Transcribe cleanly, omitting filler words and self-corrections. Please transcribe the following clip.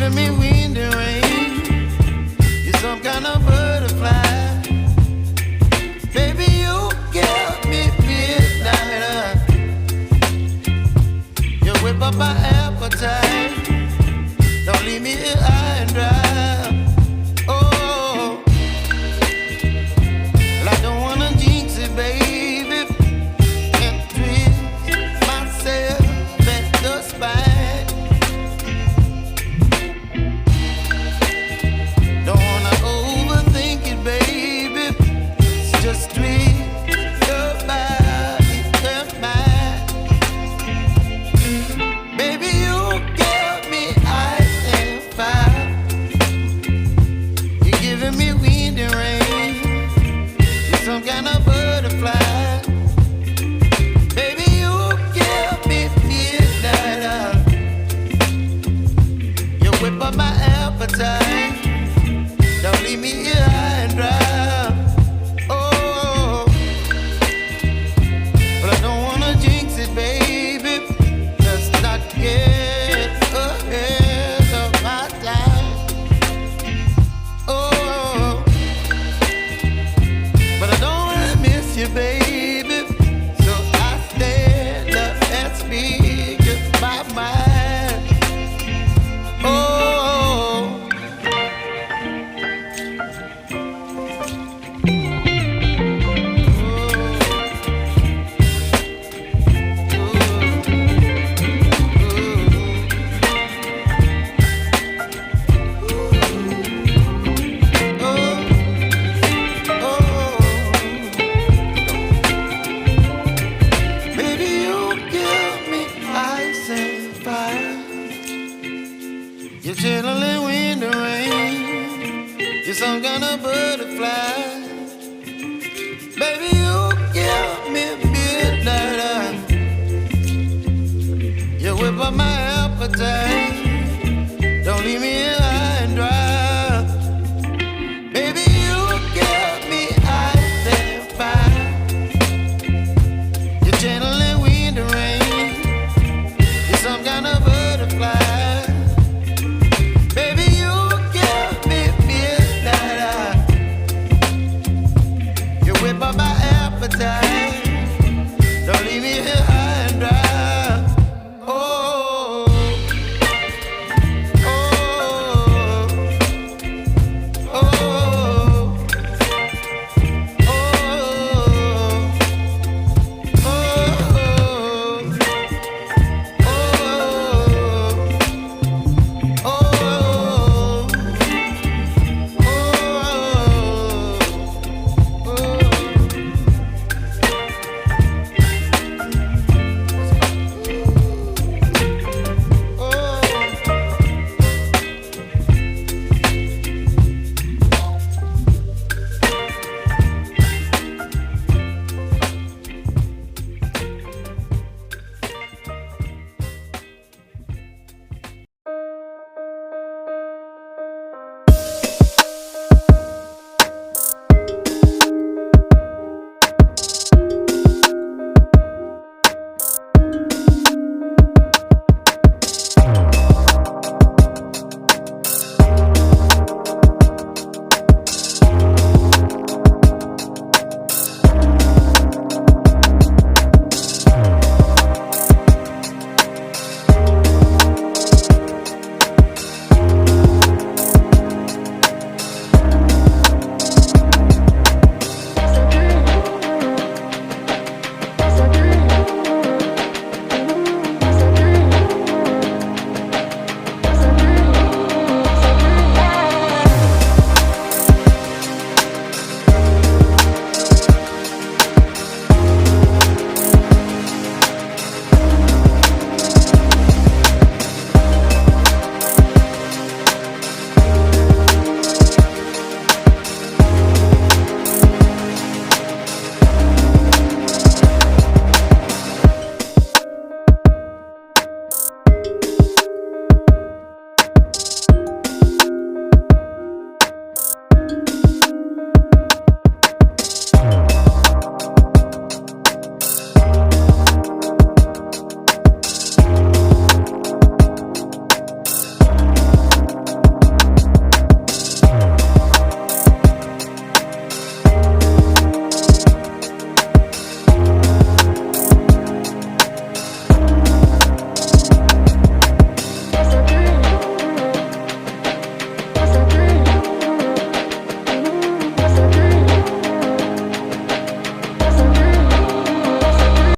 giving me wind and rain. You're some kind of butterfly. Baby, you give me midnight. You whip up my appetite. Don't leave me here high and dry. Oh, well, I don't wanna jinx it, baby, and twist myself at the spine. Don't wanna overthink it, baby. It's just twist your body and mine. Baby, you give me ice and fire. You're giving me wind and rain. You're some kind of butterfly. Baby, you give me midnight. You whip up my appetite. Don't leave me here high and dry. Oh, but I don't wanna jinx it, baby. Let's not get ahead of my time. Oh, but I don't wanna miss you, baby. So I stand up and speak just my mind. Oh. Baby, you give me ice and fire. You're chilling wind and rain. You're some kind of butterfly. Baby, you give me midnight. You whip up my appetite. Don't leave me